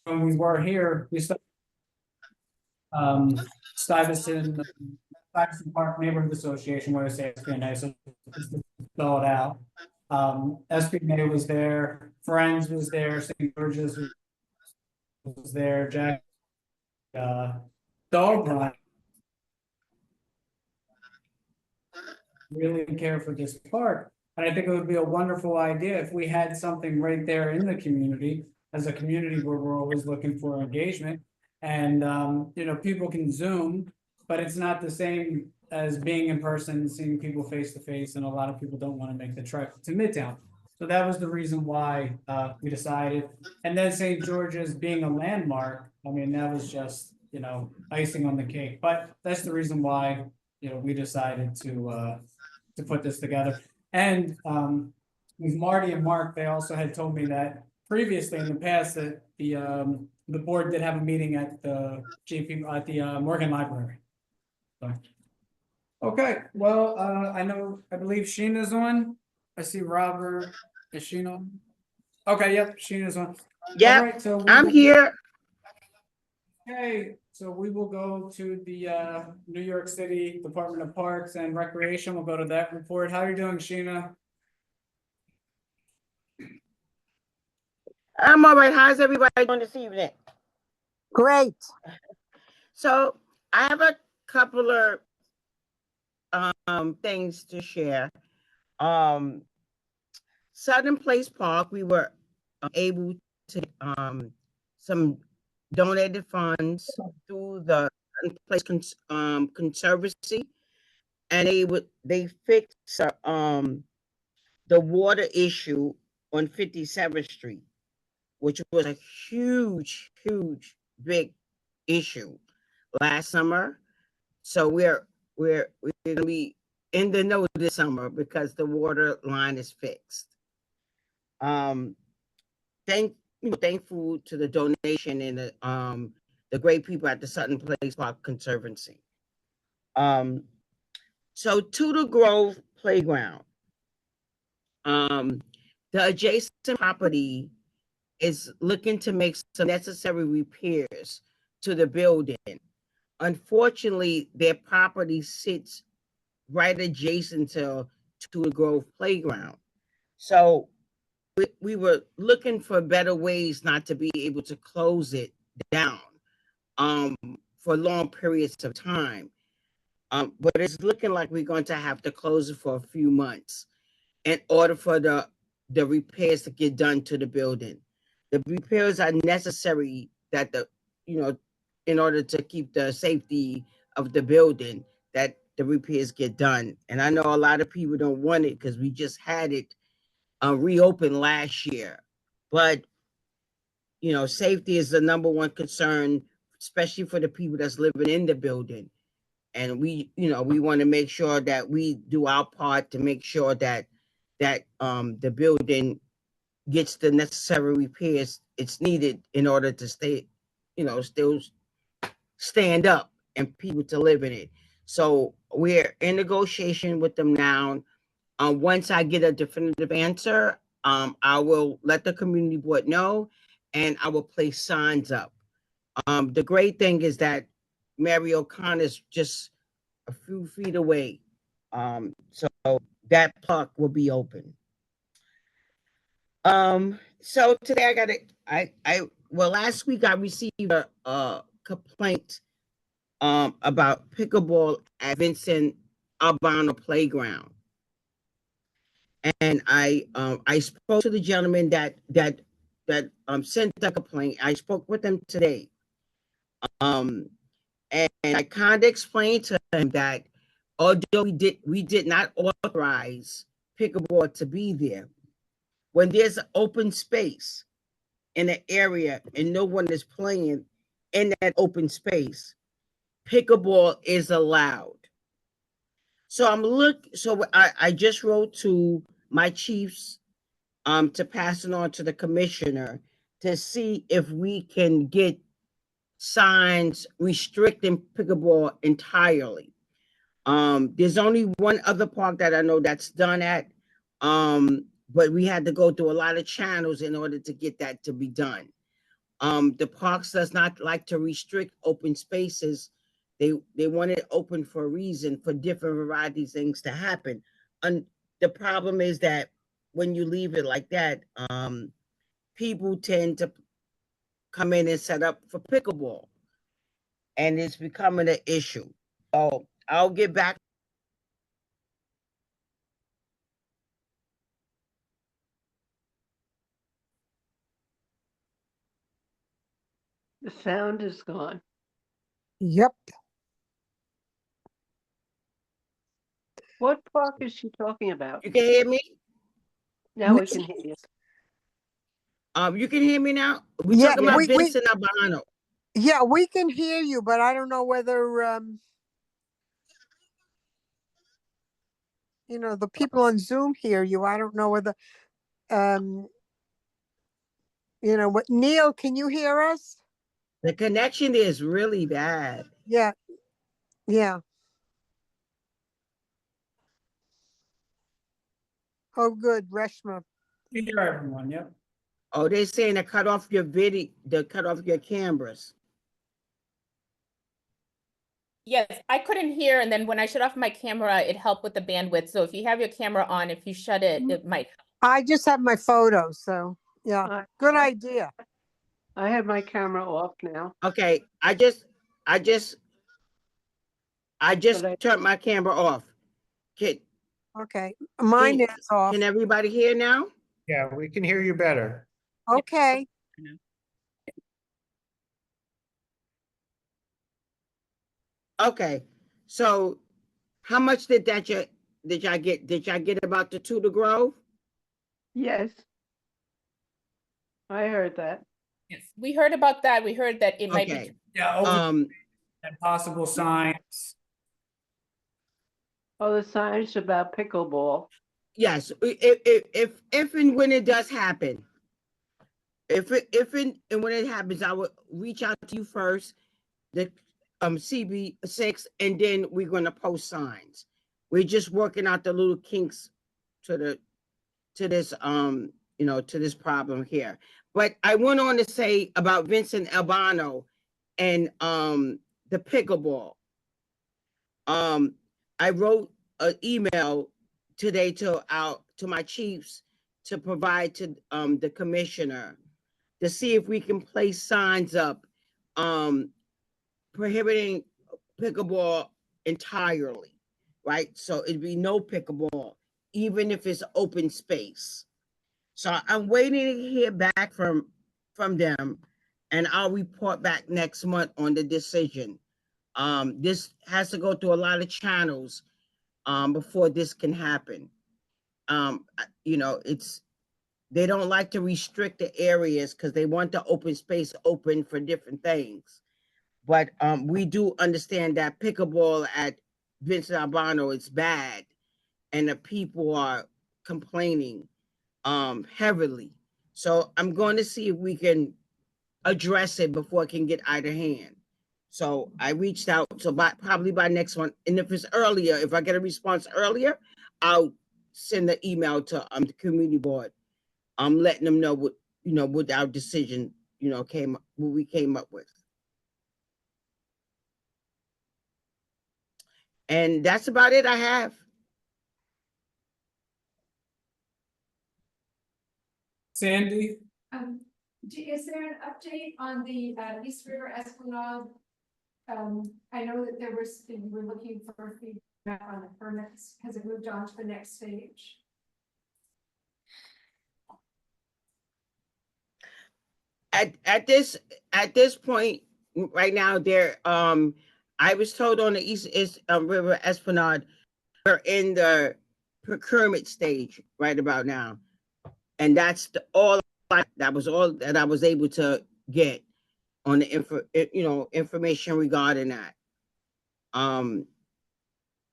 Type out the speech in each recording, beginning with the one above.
when we were here, we started Stuyvesant Park Neighborhood Association, where I say SPNA, so just to spell it out. SPNA was there, Friends was there, St. George's was there, Jack, Dog Run really care for this park. And I think it would be a wonderful idea if we had something right there in the community, as a community where we're always looking for engagement. And, you know, people can Zoom, but it's not the same as being in person, seeing people face to face, and a lot of people don't want to make the trek to Midtown. So that was the reason why, we decided. And then St. George's being a landmark, I mean, that was just, you know, icing on the cake. But that's the reason why, you know, we decided to put this together. And with Marty and Mark, they also had told me that previously in the past that the board did have a meeting at the Morgan Library. So, okay, well, I believe Sheena's on. I see Robert. Is Sheena on? Okay, yep, Sheena's on. All Yeah, right, so I'm here. Okay, so we will go to the New York City Department of Parks and Recreation. We'll go to that report. How are you doing, Sheena? I'm all right. How's everybody doing this evening? Great. So I have a couple of things to share. Southern Place Park, we were able to some donated funds through the Southern Place Conservancy, and they fixed the water issue on 57th Street, which was a huge big issue last summer. So we're gonna be in the know this summer because the water line is fixed. Thankful to the donation and the great people at the Sutton Place Park Conservancy. So Tudor Grove Playground. The adjacent property is looking to make some necessary repairs to the building. Unfortunately, their property sits right adjacent to the Grove Playground. So we were looking for better ways not to be able to close it down for long periods of time. But it's looking like we're going to have to close it for a few months in order for the repairs to get done to the building. The repairs are necessary that in order to keep the safety of the building, that the repairs get done. And I know a lot of people don't want it because we just had it reopened last year. But, safety is the number one concern, especially for the people that's living in the building. And we want to make sure that we do our part to make sure that the building gets the necessary repairs it's needed in order to stay, still stand up and people to live in it. So we're in negotiation with them now. Once I get a definitive answer, I will let the community board know, and I will place signs up. The great thing is that Mary O'Connor is just a few feet away. So that park will be open. So today last week I received a complaint about pickleball at Vincent Albano Playground. And I spoke to the gentleman that sent the complaint. I spoke with him today. And I kind of explained to him that although we did not authorize pickleball to be there, when there's an open space in an area and no one is playing in that open space, pickleball is allowed. So I just wrote to my chiefs to pass it on to the commissioner to see if we can get signs restricting pickleball entirely. There's only one other park that I know that's done at, but we had to go through a lot of channels in order to get that to be done. The parks does not like to restrict open spaces. They want it open for a reason, for different varieties of things to happen. And the problem is that when you leave it like that, people tend to come in and set up for pickleball, and it's becoming an issue. So I'll get back. The sound is gone. Yep. What park is she talking about? You can hear me? Now we can hear you. You can hear me now? We're Yeah, talking about we- Vincent Albano. Yeah, we can hear you, but I don't know whether, the people on Zoom hear you. I don't know whether, what, Neil, can you hear us? The connection is really bad. Yeah, yeah. Oh, good, Reshma. You hear everyone, yep. Oh, they're saying to cut off your video, to cut off your cameras. Yes, I couldn't hear, and then when I shut off my camera, it helped with the bandwidth. So if you have your camera on, if you shut it, it might. I just have my photos, so, yeah, I- good idea. I have my camera off now. Okay, I just But I- turned my camera off. Can, Okay, mine Can- is off. can everybody hear now? Yeah, we can hear you better. Okay, Okay, so how much did y'all get? Did y'all get about the Tudor Grove? Yes. I heard that. Yes, we heard about that. We heard that it might be. Okay, Yeah, over um, and possible signs. Oh, the signage about pickleball. yes, if and when it does happen, if and when it happens, I will reach out to you first, the CB6, and then we're gonna post signs. We're just working out the little kinks to this to this problem here. But I went on to say about Vincent Albano and the pickleball. I wrote an email today to my chiefs to provide to the commissioner to see if we can place signs up prohibiting pickleball entirely, right? So it'd be no pickleball, even if it's open space. So I'm waiting to hear back from them, and I'll report back next month on the decision. This has to go through a lot of channels before this can happen. They don't like to restrict the areas because they want the open space open for different things. But we do understand that pickleball at Vincent Albano is bad, and the people are complaining heavily. So I'm going to see if we can address it before it can get out of hand. So I reached out, so probably by next one, and if it's earlier, if I get a response earlier, I'll send the email to the community board. I'm letting them know what our decision, what we came up with. And that's about it I have. Sandy? Is there an update on the East River Esplanade? I know that we were looking for feedback on the permits. Has it moved on to the next stage? At this point right now, I was told on the East River Esplanade, we're in the procurement stage right about now, and that's that was all that I was able to get on the information regarding that.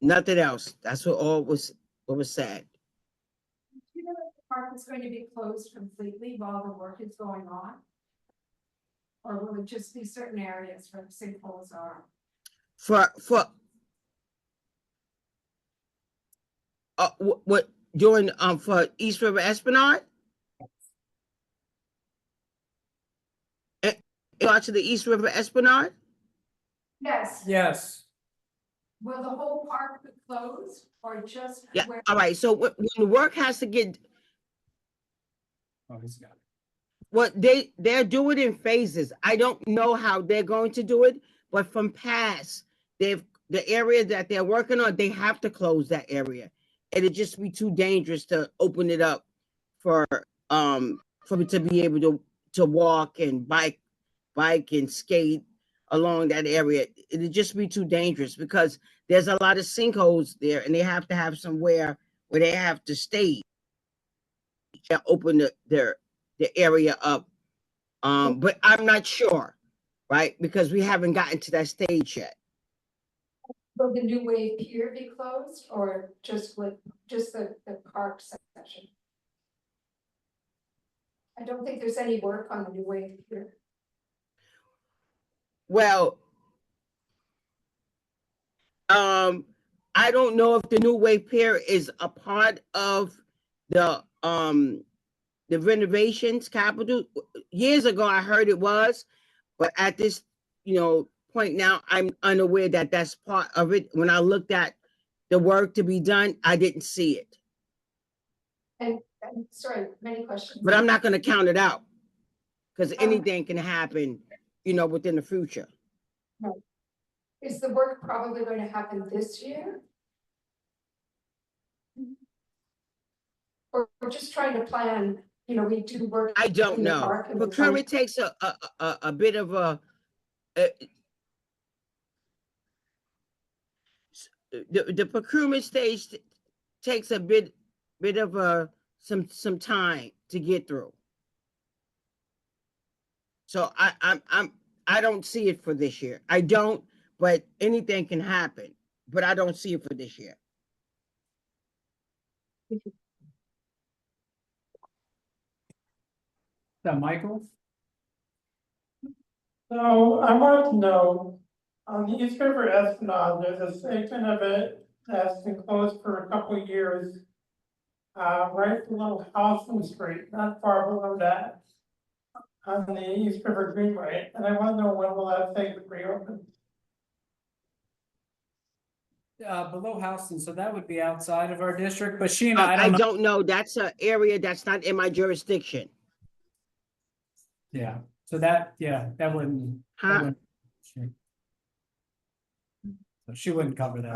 Nothing else. That's what was said. Do you know if the park is going to be closed completely while the work is going on? Or will it just be certain areas where the sinkholes are? What doing for East River Esplanade? regard to the East River Esplanade? Yes. Yes, Will the whole park be closed or just Yeah, where? all right, so when the work has to get, oh, he's got it. what they're doing in phases. I don't know how they're going to do it, but from past, the area that they're working on, they have to close that area. It'd just be too dangerous to open it up for me to be able to walk and bike and skate along that area. It'd just be too dangerous because there's a lot of sinkholes there, and they have to have somewhere where they have to stay and open the area up. But I'm not sure, right? Because we haven't gotten to that stage yet. Will the New Wave Pier be closed or just the park section? I don't think there's any work on the New Wave Pier. Well, I don't know if the New Wave Pier is a part of the renovations capital. Years ago, I heard it was, but at this, point now, I'm unaware that that's part of it. When I looked at the work to be done, I didn't see it, And sorry, many questions. but I'm not going to count it out because anything can happen, within the future. Is the work probably going to happen this year? Or we're just trying to plan, we do work. I don't in the know. park and we're Procurement takes a bit of the procurement stage takes a bit of some time to get through. So I don't see it for this year. I don't, but anything can happen. But I don't see it for this year. Is that Michael? So I wanted to know, on the East River Esplanade, there's a segment of it that's been closed for a couple of years. Right below Houston Street, not far below that. On the East River Greenway, and I want to know when will that segment reopen? Below Houston, so that would be outside of our district, but Sheena, I I don't know. don't know. That's an area that's not in my jurisdiction. Yeah, so that wouldn't. Huh? So she wouldn't cover that.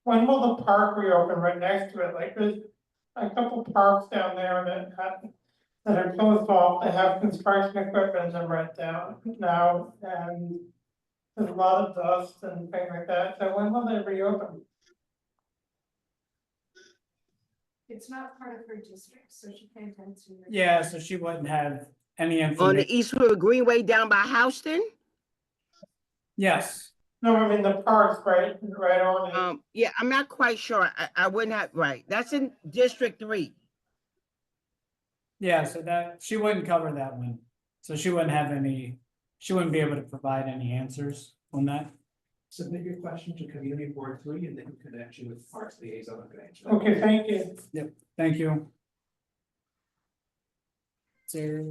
When will the park reopen right next to it? Like there's a couple parks down there that are closed off. They have construction equipment in them right down now, and there's a lot of dust and things like that. So when will they reopen? It's not part of her district, so she can't answer. Yeah, so she wouldn't have any On information. the East River Greenway down by Houston? Yes, No, I mean the parks right on it. Yeah, I'm not quite sure. I wouldn't have, right. That's in District 3. yeah, so that, she wouldn't cover that one. So she wouldn't be able to provide any answers on that. Submit your question to Community Board 3 and then connect you with Parks Liaison. Okay, thank you. Thank you. Is there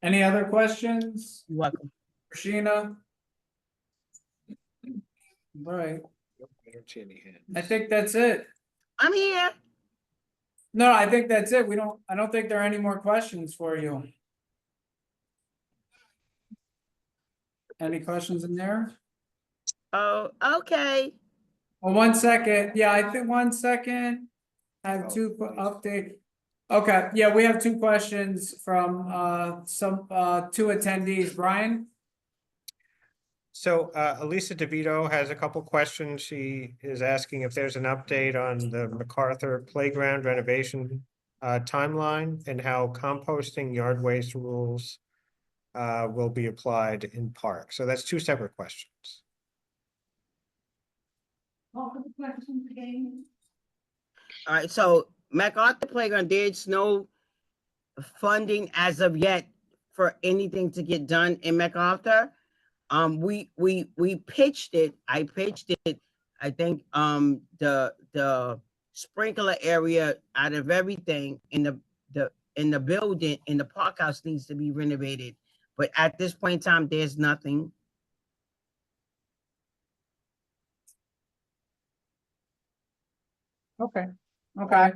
any other questions? You're welcome. for Sheena? All right, I don't see any hands. I think that's it. I'm here. No, I think that's it. I don't think there are any more questions for you. Any questions in there? Oh, okay. Well, 1 second. Yeah, I think 1 second. I have two update. Okay, yeah, we have two questions from two attendees. Brian? So Elisa DeVito has a couple questions. She is asking if there's an update on the MacArthur Playground renovation timeline and how composting yard waste rules will be applied in park. So that's two separate questions. All the questions again. All right, so MacArthur Playground, there's no funding as of yet for anything to get done in MacArthur. We pitched it. I pitched it. I think the sprinkler area out of everything in the building in the park house needs to be renovated. But at this point in time, there's nothing. Okay, okay.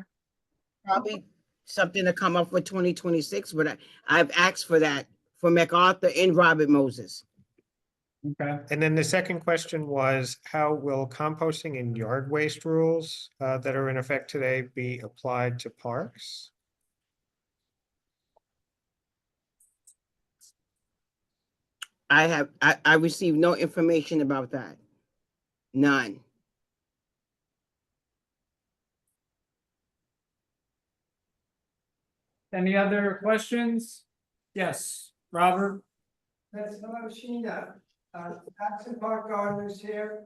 Probably something to come up for 2026, but I've asked for that for MacArthur and Robert Moses. Okay. And then the second question was, how will composting and yard waste rules that are in effect today be applied to parks? I received no information about that. None. Any other questions? Yes, Robert? That's hello, Sheena. Absent Park Gardeners here.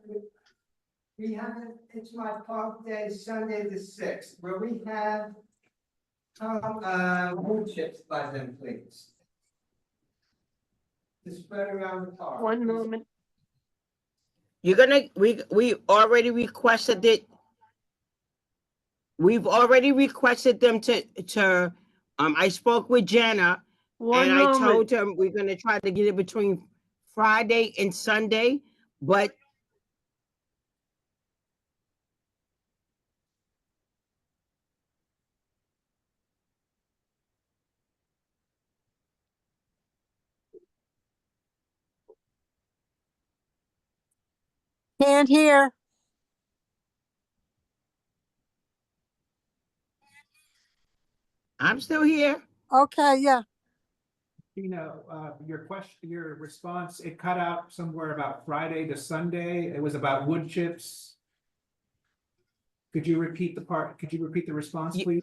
We have, it's my park day, Sunday the 6th, where we have wood chips by them, please. To spread around the park. One moment. You're gonna, we already requested it. We've already requested them to, I spoke with Jana One and I moment. told her we're gonna try to get it between Friday and Sunday, but Can't hear. I'm still here. Okay, yeah. Your question, your response, it cut out somewhere about Friday to Sunday. It was about wood chips. Could you repeat the response, Ye- please?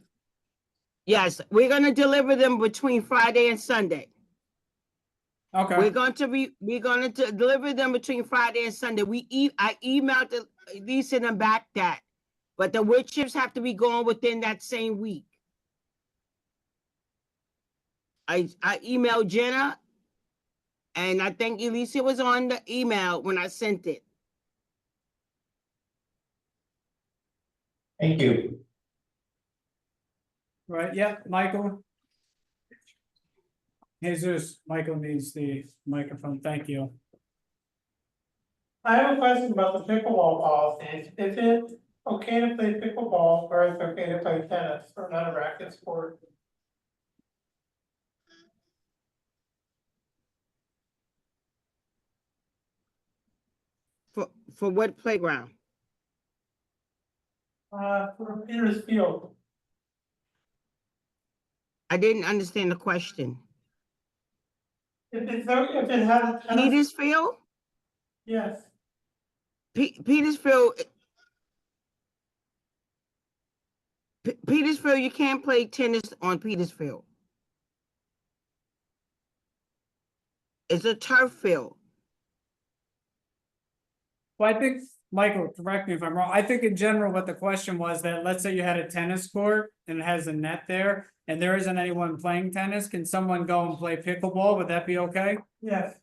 Yes, we're gonna deliver them between Friday and Sunday. Okay, We're going to deliver them between Friday and Sunday. I emailed Lisa and them back that, but the wood chips have to be gone within that same week. I emailed Jenna, and I think Elisa was on the email when I sent it. Thank you. right, yeah, Michael? Jesus, Michael needs the microphone, thank you. I have a question about the pickleball policies. Is it okay to play pickleball or is it okay to play tennis or not a racket sport? For what playground? For Peters Field. I didn't understand the question. If it has a tennis, Petersfield? yes. Petersfield. Petersfield, you can't play tennis on Petersfield. It's a turf field. Well, I think, Michael, correct me if I'm wrong, I think in general what the question was that, let's say you had a tennis court and it has a net there, and there isn't anyone playing tennis, can someone go and play pickleball, would that be okay? Yes.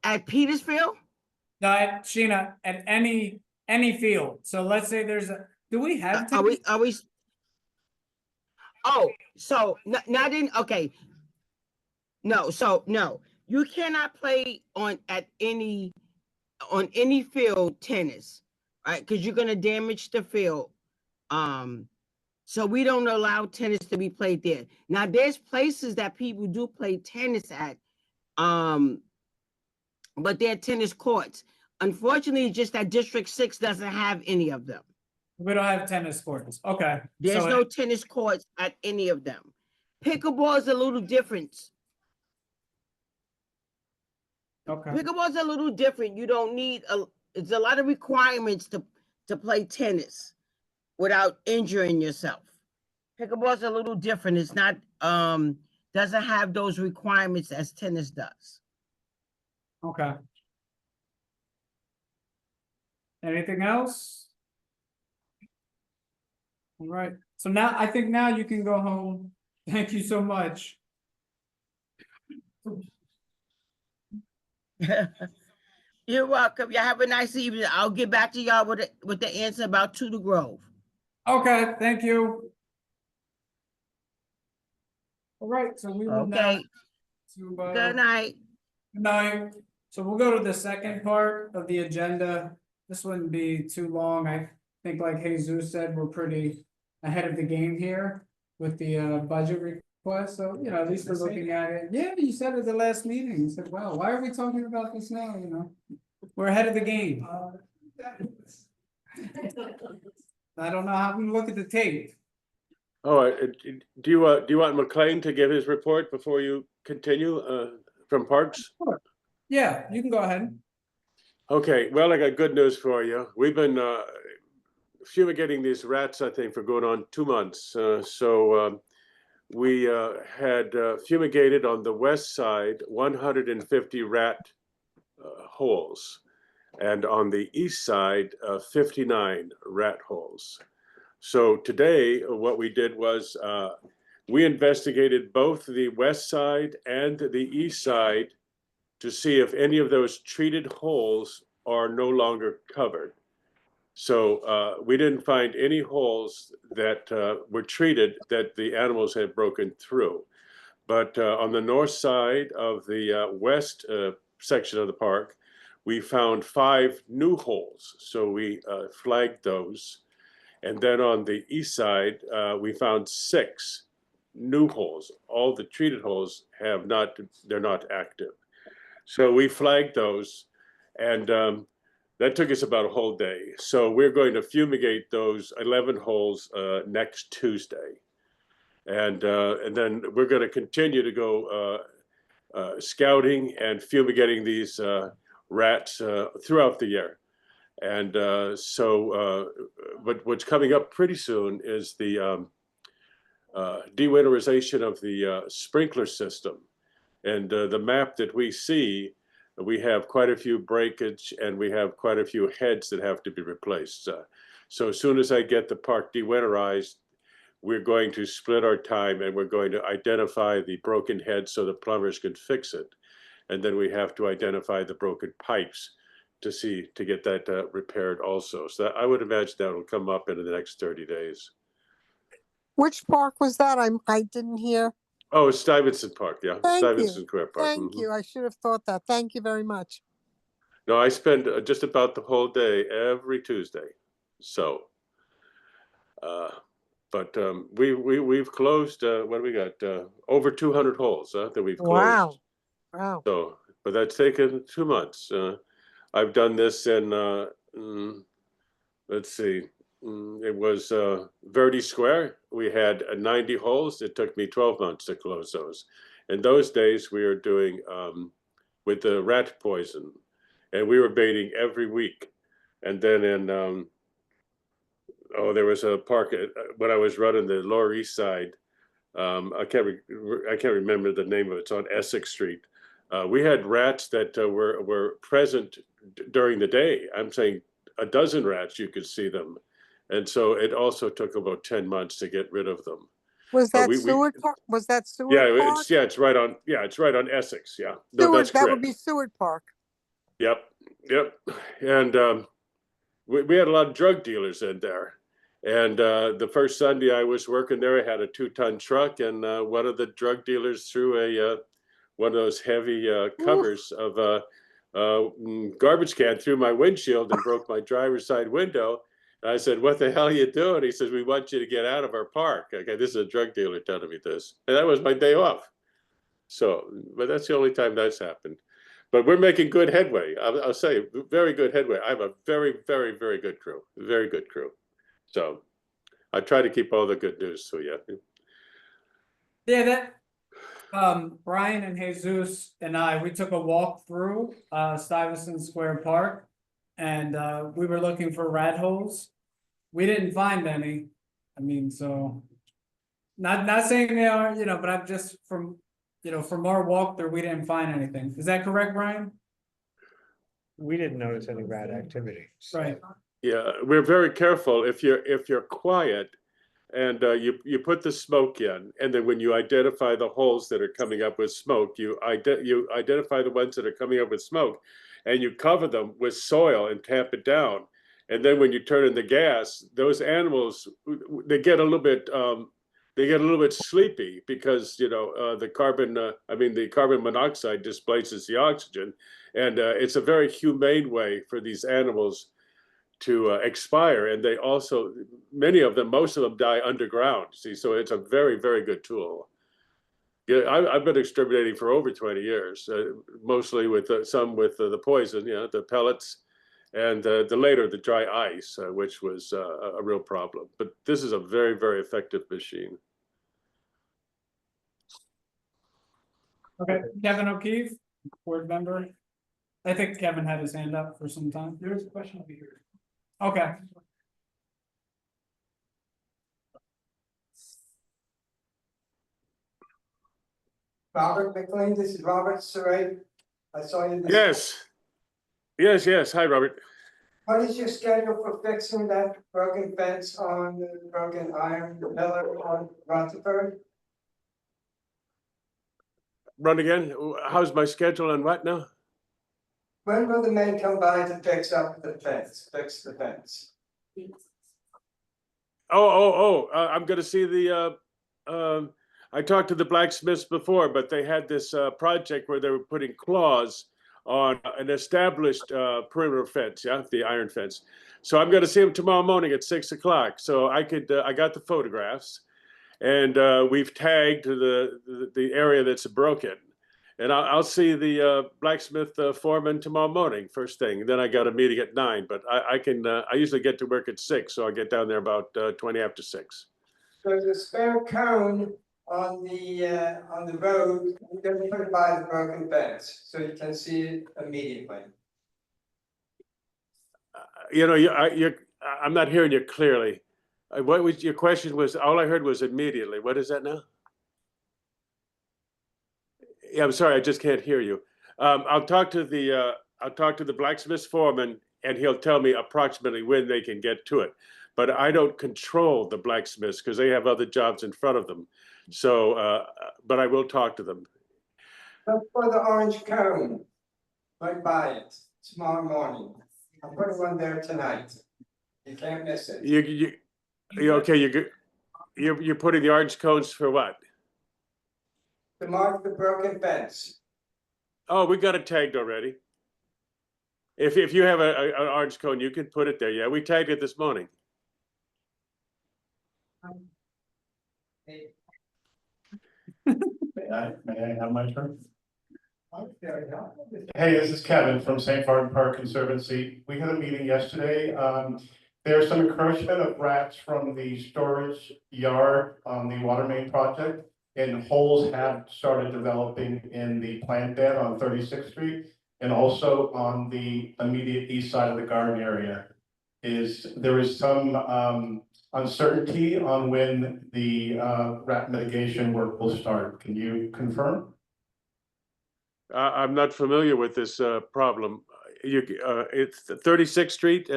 At Petersfield? No, Sheena, at any field, so let's say there's a, do we have? Are we, tennis? oh, so not in, okay. No, so no, you cannot play on any field tennis, right? Because you're gonna damage the field. So we don't allow tennis to be played there. Now there's places that people do play tennis at, but they're tennis courts. Unfortunately, just that District 6 doesn't have any of them. We don't have tennis courts, okay. There's So no tennis courts at any of them. Pickleball is a little different. Okay, Pickleball is a little different. You don't need it's a lot of requirements to play tennis without injuring yourself. Pickleball is a little different. It's not doesn't have those requirements as tennis does. okay. Anything else? All right, so now, I think now you can go home. Thank you so much. You're welcome. Y'all have a nice evening. I'll get back to y'all with the answer about Tudor Grove. Okay, thank you. All right, so we will now. Okay, to, good night. Good night. So we'll go to the second part of the agenda. This wouldn't be too long. I think like Jesus said, we're pretty ahead of the game here with the budget request. So, you know, at least we're looking at it. Yeah, you said at the last meeting, you said, well, why are we talking about this now, you know? We're ahead of the game. I don't know how we look at the tape. All right, do you want McLean to give his report before you continue from Parks? Yeah, you can go ahead. Okay, well, I got good news for you. We've been fumigating these rats, I think, for going on 2 months. We had fumigated on the west side 150 rat holes, and on the east side 59 rat holes. So today, what we did was we investigated both the west side and the east side to see if any of those treated holes are no longer covered. So we didn't find any holes that were treated that the animals had broken through. But on the north side of the west section of the park, we found 5 new holes. So we flagged those. And then on the east side, we found 6 new holes. All the treated holes they're not active. So we flagged those, and that took us about a whole day. So we're going to fumigate those 11 holes next Tuesday. And then we're going to continue to go scouting and fumigating these rats throughout the year. And but what's coming up pretty soon is the de-winterization of the sprinkler system. And the map that we see, we have quite a few breakage and we have quite a few heads that have to be replaced. So as soon as I get the park de-winterized, we're going to split our time and we're going to identify the broken heads so the plumbers can fix it. And then we have to identify the broken pipes to get that repaired also. So I would imagine that will come up in the next 30 days. Which park was that? I didn't hear. Oh, it's Stuyvesant Park, yeah. Thank Stuyvesant you. Square Park. Thank you. I should have thought that. Thank you very much. No, I spend just about the whole day every Tuesday. So, but we've closed. What do we got? Over 200 holes that we've closed. Wow. Wow. So, but that's taken 2 months. I've done this in. Let's see. It was Verde Square. We had 90 holes. It took me 12 months to close those. In those days, we were doing with the rat poison, and we were baiting every week. And then in there was a park when I was running the Lower East Side. I can't remember the name of it. It's on Essex Street. We had rats that were present during the day. I'm saying a dozen rats. You could see them. And so it also took about 10 months to get rid of them. Was that Seward Park? Was that Seward Park? It's right on. Yeah, it's right on Essex. Yeah, no, Seward, that's that correct. would be Seward Park. Yep. And we had a lot of drug dealers in there. And the first Sunday I was working there, I had a 2-ton truck, and one of the drug dealers threw one of those heavy covers of a garbage can through my windshield and broke my driver's side window. I said, "What the hell are you doing?" He says, "We want you to get out of our park." Okay, this is a drug dealer telling me this. And that was my day off. So, but that's the only time that's happened. But we're making good headway. I'll say, very good headway. I have a very, very, very good crew. Very good crew. So I try to keep all the good news to you. Yeah, that Brian and Jesus and we took a walk through Stuyvesant Square Park, and we were looking for rat holes. We didn't find any. I mean, so not saying they are, but I'm just from our walkthrough, we didn't find anything. Is that correct, Brian? We didn't notice any rat activity. Right. Yeah, we're very careful. If you're quiet and you put the smoke in, and then when you identify the holes that are coming up with smoke, you identify the ones that are coming up with smoke, and you cover them with soil and tamp it down. And then when you turn in the gas, those animals, they get a little bit they get a little bit sleepy because, you know, the carbon monoxide displaces the oxygen. And it's a very humane way for these animals to expire. And they also, most of them die underground. See, so it's a very, very good tool. Yeah, I've been exterminating for over 20 years, mostly with some with the poison, you know, the pellets, and the dry ice, which was a real problem. But this is a very, very effective machine. Okay, Kevin O'Keefe, board member. I think Kevin had his hand up for some time. There's a question over here. Okay. Robert McLean, this is Robert Saray. I saw you. Yes. Hi, Robert. What is your schedule for fixing that broken fence on the broken iron pillar on Rutherford? Run again. How's my schedule and what now? When will the men come by to fix the fence? I'm gonna see the, I talked to the blacksmiths before, but they had this project where they were putting claws on an established perimeter fence, yeah, the iron fence. So I'm gonna see them tomorrow morning at 6 o'clock. So I got the photographs, and we've tagged the area that's broken. And I'll see the blacksmith foreman tomorrow morning, first thing. Then I got a meeting at 9, but I usually get to work at 6, so I'll get down there about 20 after 6. There's a spare cone on the road. You're going to put it by the broken fence, so you can see it immediately. You know, I'm not hearing you clearly. What was your question? Was all I heard was immediately. What is that now? Yeah, I'm sorry, I just can't hear you. I'll talk to the blacksmith foreman, and he'll tell me approximately when they can get to it. But I don't control the blacksmiths because they have other jobs in front of them. So, but I will talk to them. Look for the orange cone, right by it, tomorrow morning. I'll put one there tonight. You can't miss it. You're putting the orange cones for what? To mark the broken fence. Oh, we got it tagged already. If you have an orange cone, you can put it there. Yeah, we tagged it this morning. May I have my turn? Hey, this is Kevin from St. Martin Park Conservancy. We had a meeting yesterday. There's some encroachment of rats from the storage yard on the water main project, and holes have started developing in the plant bed on 36th Street and also on the immediate east side of the garden area. There is some uncertainty on when the rat mitigation work will start. Can you confirm? I'm not familiar with this problem. It's 36th Street.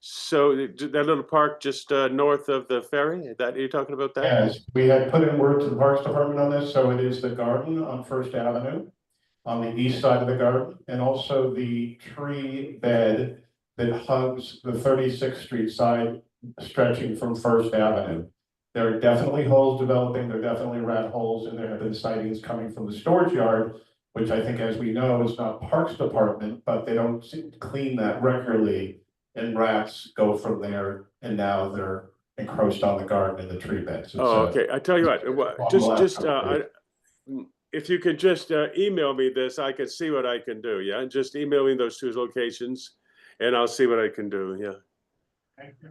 So that little park just north of the ferry, is that you're talking about that? Yes, we had put in word to the Parks Department on this. So it is the garden on First Avenue on the east side of the garden, and also the tree bed that hugs the 36th Street side stretching from First Avenue. There are definitely holes developing, there are definitely rat holes, and there have been sightings coming from the storage yard, which I think, as we know, is not Parks Department, but they don't clean that regularly, and rats go from there, and now they're encroached on the garden and the tree beds. Okay. I tell you what, if you could just email me this, I can see what I can do. Yeah, just email me those 2 locations, and I'll see what I can do. Yeah. Thank you.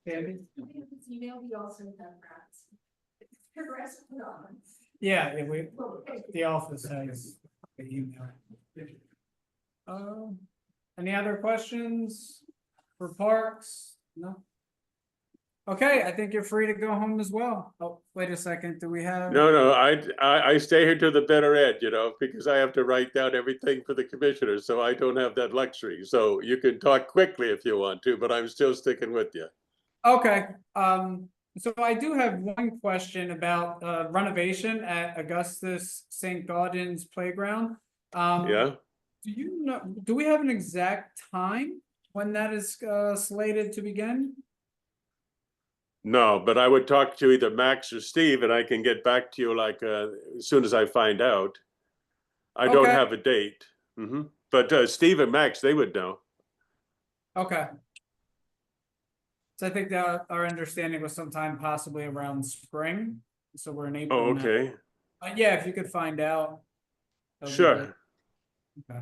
Andy? Email, we also have rats. Progressive on. Yeah, the office has the email. Any other questions for parks? No? Okay, I think you're free to go home as well. Oh, wait a second, do we have? No, I stay here to the bitter end, you know, because I have to write down everything for the commissioners, so I don't have that luxury. So you can talk quickly if you want to, but I'm still sticking with you. Okay, so I do have one question about renovation at Augustus St. Gaudens Playground. Yeah. Do you know, do we have an exact time when that is slated to begin? No, but I would talk to either Max or Steve and I can get back to you like, as soon as I find out. I don't Okay. have a date. But Steve and Max, they would know. Okay. So I think that our understanding was sometime possibly around spring, so we're in April Oh, now. okay, Yeah, if you could find out. that would be sure. great. Okay,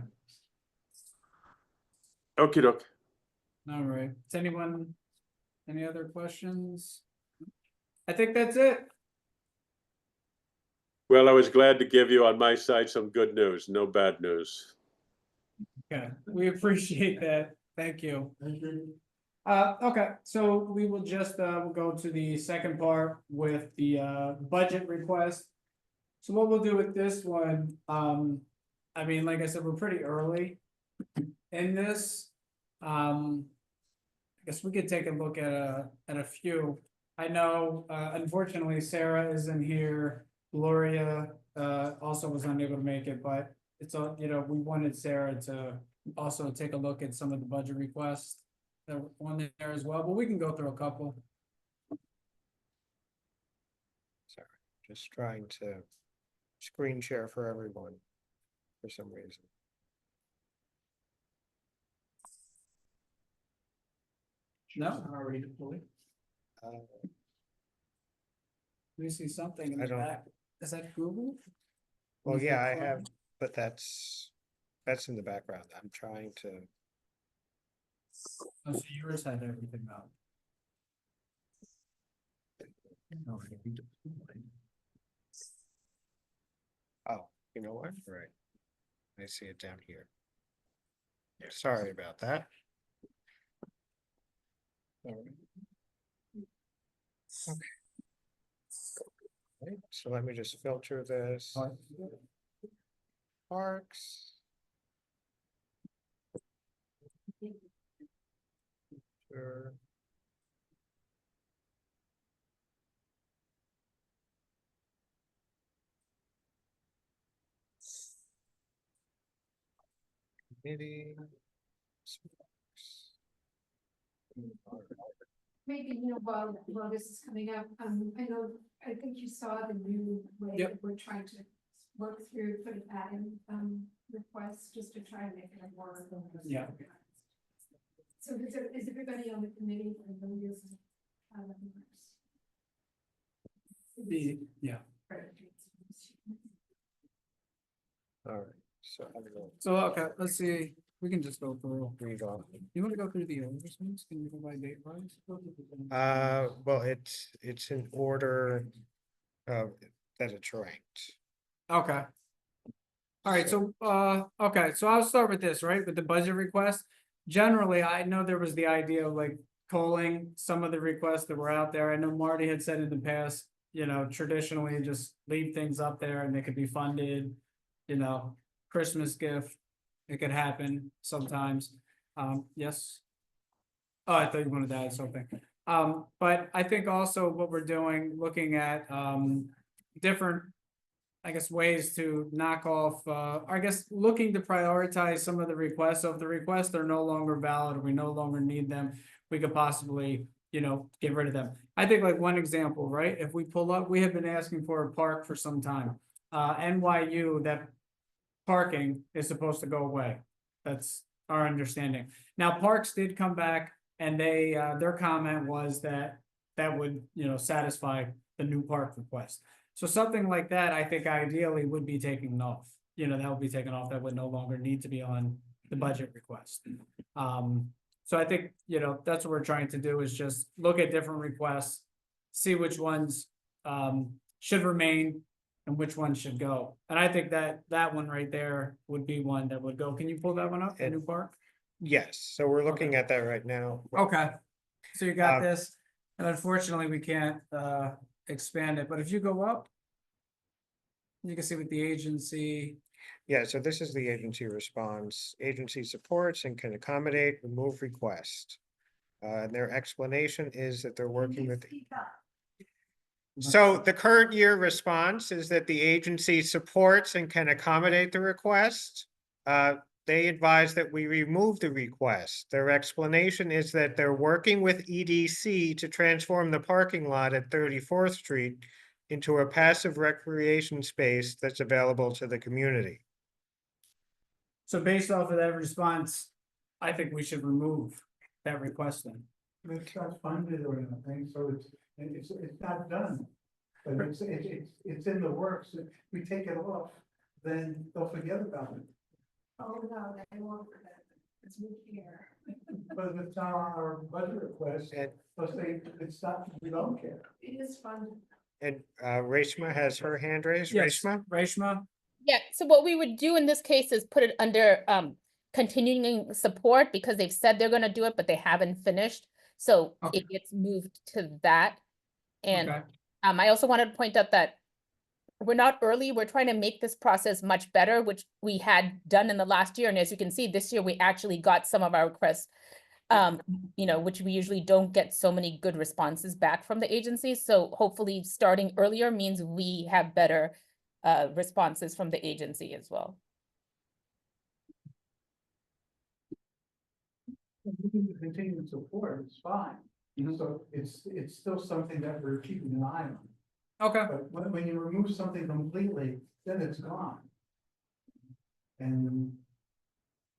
Okie doke. all right. Does anyone, any other questions? I think that's it. Well, I was glad to give you on my side some good news, no bad news. Okay, we appreciate that. Thank you. Okay, so we will just, we'll go to the second part with the, budget request. So what we'll do with this one, I mean, like I said, we're pretty early in this. I guess we could take a look at a few. I know, unfortunately, Sarah isn't here. Gloria, also was unable to make it, but it's all, you know, we wanted Sarah to also take a look at some of the budget requests that were on there as well, but we can go through a couple. Sorry, just trying to screen share for everyone for some reason. No, already deployed. We see something in I the don't- back. Is that Google? Well, Is that yeah, I Chrome? have, but that's in the background. I'm trying to, Oh, so yours had everything up. oh, you know what? Right. I see it down here. Sorry about that. Okay. Right, so let me just filter this. Parks. Sure. Committee. Maybe, you know, while this is coming up, I know, I think you saw the new way Yep. that we're trying to work through, put adding, requests, just to try and make it more. Yeah. So is everybody on the committee for those? Yeah. All right, so I'm gonna So, okay, let's see, we can just go through. read off. You wanna go through the oldest ones? Can you go by date wise? Well, it's in order of that it's ranked. Okay. All right, so, okay, so I'll start with this, right, with the budget request. Generally, I know there was the idea of like culling some of the requests that were out there. I know Marty had said in the past, you know, traditionally just leave things up there and they could be funded. You know, Christmas gift, it could happen sometimes. Yes. Oh, I thought you wanted to add something. But I think also what we're doing, looking at, different, I guess, ways to knock off, I guess, looking to prioritize some of the requests. So if the requests are no longer valid, or we no longer need them, we could possibly, you know, get rid of them. I think like one example, right? If we pull up, we have been asking for a park for some time. NYU, that parking is supposed to go away. That's our understanding. Now, Parks did come back and they, their comment was that that would, you know, satisfy the new park request. So something like that, I think ideally would be taken off, you know, that would be taken off, that would no longer need to be on the budget request. So I think, you know, that's what we're trying to do is just look at different requests, see which ones, should remain and which one should go. And I think that that one right there would be one that would go. Can you pull that one up, the new park? Yes, so we're looking at that right now. Okay, so you got Um, this, and unfortunately, we can't expand it, but if you go up. You can see with the agency, Yeah, so this is the agency response. Agency supports and can accommodate, remove request. And their explanation is that they're working with. So the current year response is that the agency supports and can accommodate the request. they advise that we remove the request. Their explanation is that they're working with EDC to transform the parking lot at 34th Street into a passive recreation space that's available to the community. So based off of that response, I think we should remove that request then. It's not funded or anything, so it's not done. But it's in the works. If we take it off, then they'll forget about it. Oh, no, they won't forget. It's new here. But if it's not on our budget request, they'll say it's not, we don't care. It is fun. And Reshma has her hand raised. Yes, Reshma? Reshma? Yeah, so what we would do in this case is put it under continuing support because they've said they're gonna do it, but they haven't finished. So Okay. it gets moved to that. And Okay. I also wanted to point out that we're not early, we're trying to make this process much better, which we had done in the last year. And as you can see, this year we actually got some of our requests, which we usually don't get so many good responses back from the agencies. So hopefully starting earlier means we have better responses from the agency as well. Continuing support, it's fine. So it's still something that we're keeping an eye on. Okay. But when you remove something completely, then it's gone. And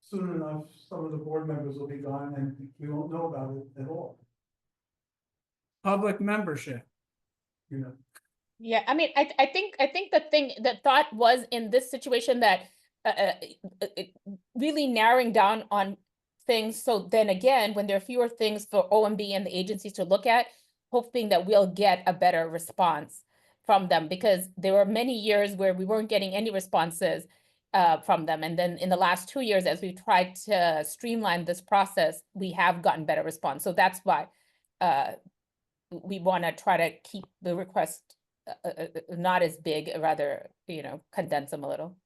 soon enough, some of the board members will be gone and we won't know about it at all, Public membership. you know. Yeah, I mean, I think the thought was in this situation that really narrowing down on things. So then again, when there are fewer things for OMB and the agencies to look at, hoping that we'll get a better response from them, because there were many years where we weren't getting any responses from them. And then in the last 2 years, as we tried to streamline this process, we have gotten better response. So that's why we want to try to keep the request not as big, rather, condense them a little.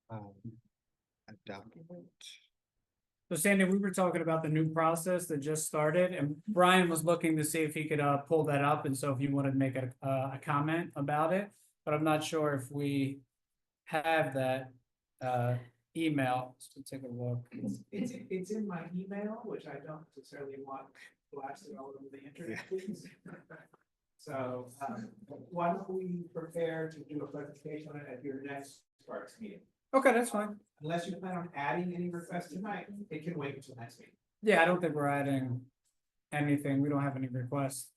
A document. So Sandy, we were talking about the new process that just started, and Brian was looking to see if he could pull that up, and so if you wanted to make a comment about it, but I'm not sure if we have that email. So take a look. It's in my email, which I don't necessarily want blasted all over the internet. So, why don't we prepare to do a presentation on it at your next Sparks meeting? Okay, that's fine. Unless you plan on adding any requests tonight, it can wait until next meeting. Yeah, I don't think we're adding anything. We don't have any requests.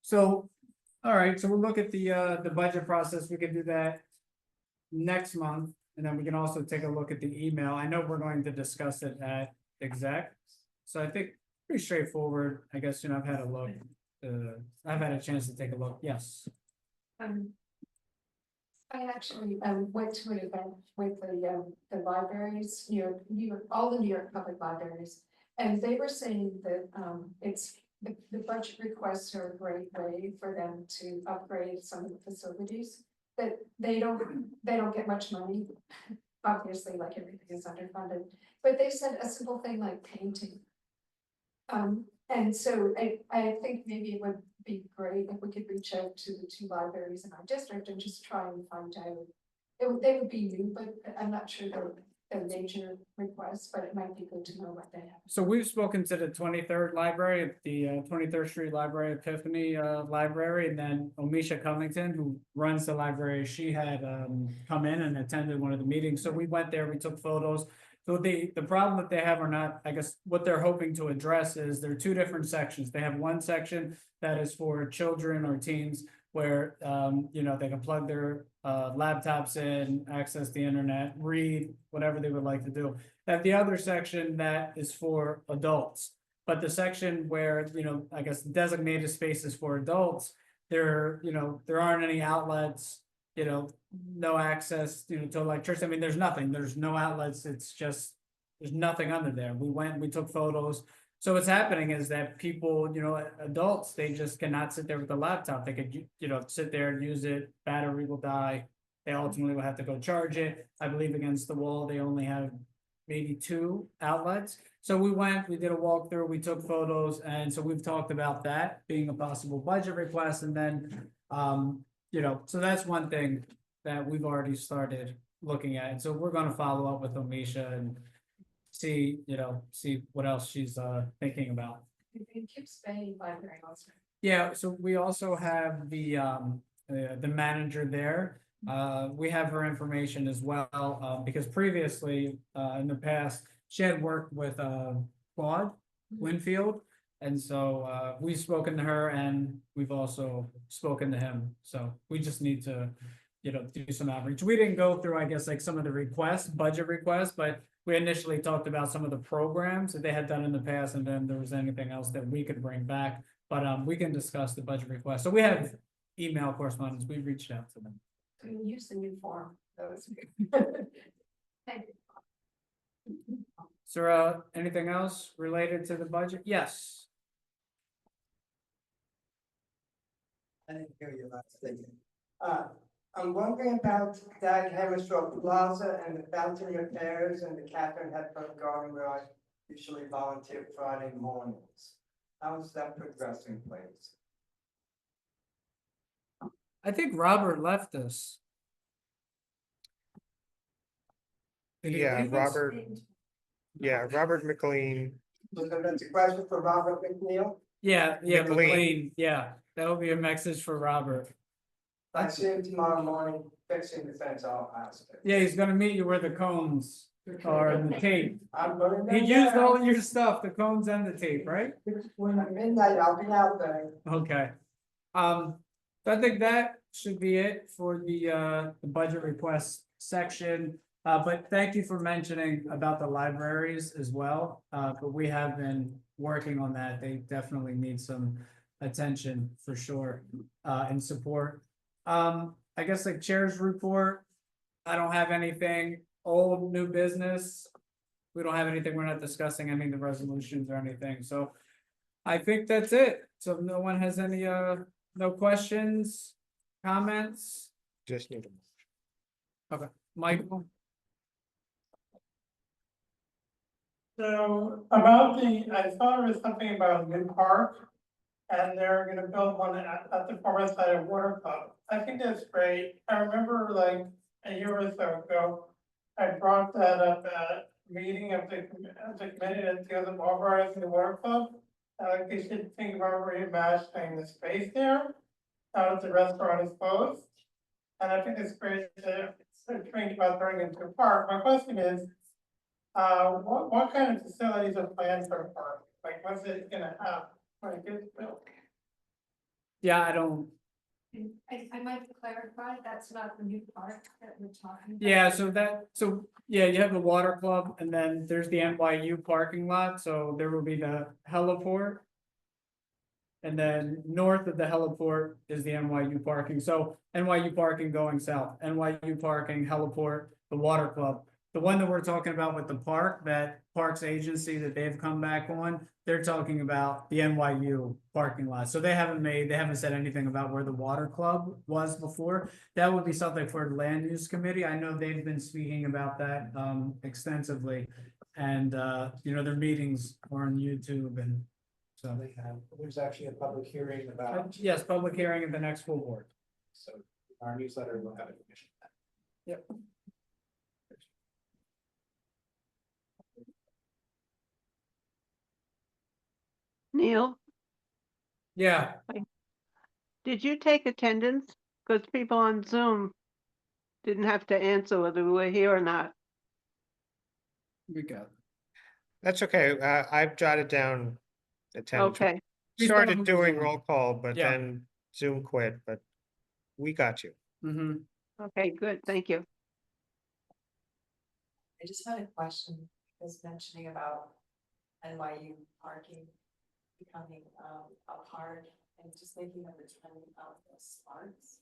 So, all right, so we'll look at the budget process. We can do that next month, and then we can also take a look at the email. I know we're going to discuss it at exec, so I think pretty straightforward. I guess, I've had a look. I've had a chance to take a look. Yes. I actually went to an event with the libraries, New York, all the New York public libraries. And they were saying that it's the budget requests are a great way for them to upgrade some of the facilities. That they don't get much money, obviously, like everything is underfunded, but they said a simple thing like painting. And so I think maybe it would be great if we could reach out to the 2 libraries in our district and just try and find out. They would be new, but I'm not sure they're major requests, but it might be good to know what they have. So we've spoken to the 23rd library, the 23rd Street Library, Epiphany Library, and then Omisha Covington, who runs the library, she had come in and attended one of the meetings. So we went there, we took photos. So the problem that they have, or not, I guess what they're hoping to address is there are 2 different sections. They have one section that is for children or teens where, they can plug their laptops in, access the internet, read, whatever they would like to do. They have the other section that is for adults. But the section where, I guess designated spaces for adults, there aren't any outlets, no access, to electricity. I mean, there's nothing, there's no outlets. It's just, there's nothing under there. We went, we took photos. So what's happening is that people, adults, they just cannot sit there with a laptop. They could, sit there and use it, battery will die. They ultimately will have to go charge it. I believe against the wall, they only have maybe 2 outlets. So we went, we did a walkthrough, we took photos, and so we've talked about that being a possible budget request, and then, so that's one thing that we've already started looking at, and so we're gonna follow up with Amisha and see, see what else she's, thinking about. It keeps paying by very much. Yeah, so we also have the manager there. We have her information as well, because previously, in the past, she had worked with, Claude Winfield. And so, we've spoken to her and we've also spoken to him. So we just need to, do some outreach. We didn't go through, I guess, like some of the requests, budget requests, but we initially talked about some of the programs that they had done in the past, and then there was anything else that we could bring back. But we can discuss the budget request. So we have email correspondence. We reached out to them. We can use the new form. That was good. Thank you. Sir, anything else related to the budget? Yes. I didn't hear your last statement. I'm wondering about Dag Hammerstrom Plaza and the fountain repairs and the Catherine Hepburn Garden where I usually volunteer Friday mornings. How is that progressing, please? I think Robert left us. Did he Yeah, leave us? Robert McLean. So that's a question for Robert McNeil. Yeah, McLean. McLean, yeah, that'll be a message for Robert. If I see him tomorrow morning fixing the fence, I'll ask him. Yeah, he's gonna meet you where the cones are and the tape. I'm going. He used all your stuff, the cones and the tape, right? When at midnight, I'll be out there. Okay. So I think that should be it for the budget request section. But thank you for mentioning about the libraries as well. But we have been working on that. They definitely need some attention for sure, and support. I guess like chair's report, I don't have anything. Old, new business. We don't have anything. We're not discussing any of the resolutions or anything. So I think that's it. So if no one has any, no questions, comments? Just need a Michael? So about I saw there was something about a new park. And they're gonna build one at the far west side of Water Club. I think that's great. I remember like a year or so ago, I brought that up at a meeting of the committee that deals with authorizing the Water Club. Like they should think about reimagining the space there, now that the restaurant is closed. And I think it's great to think about turning into a park. My question is, what kind of facilities are planned for a park? Like, what's it gonna have when it gets built? Yeah, I don't, I might clarify, that's not the new park that we're talking about. yeah, yeah, you have the water club and then there's the NYU parking lot, so there will be the heliport. And then north of the heliport is the NYU parking, so NYU parking going south, NYU parking, heliport, the water club. The one that we're talking about with the park, that Parks Agency that they've come back on, they're talking about the NYU parking lot. So they haven't said anything about where the water club was before. That would be something for the land use committee. I know they've been speaking about that extensively. And their meetings are on YouTube and so. There's actually a public hearing about, Yes, public hearing at the next school board. so our newsletter will have information. Yep. Neil, Yeah, did you take attendance? Because people on Zoom didn't have to answer whether we were here or not. we got it. That's okay. I've jotted down attendance. Okay, He's Started done doing Zoom. roll call, but Yeah. then Zoom quit, but we got you. Mm-hmm. okay, good, thank you. I just had a question, was mentioning about NYU parking becoming a part and just thinking of the trend of the Sparks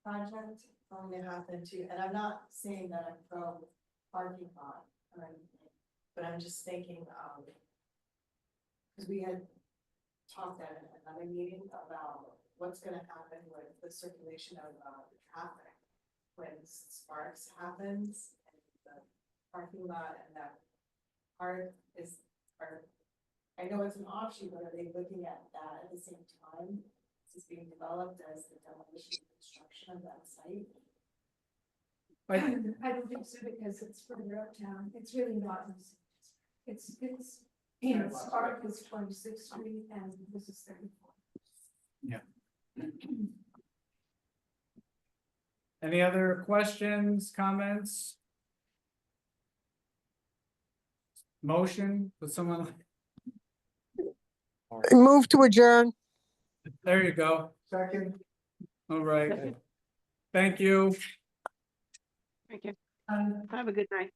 project going to happen too. And I'm not saying that I'm pro parking lot or anything, but I'm just thinking because we had talked at another meeting about what's gonna happen with the circulation of traffic when Sparks happens and the parking lot and that park is, or, I know it's an option, but are they looking at that at the same time? Is this being developed as the demolition and construction of that site? I don't think so, because it's further uptown, it's really not. It's, you know, Spark is 26th Street and this is 34. Any other questions, comments? Motion, would someone, Move to adjourn. there you go. Second. All right. Thank you. Thank you. Um, Have a good night.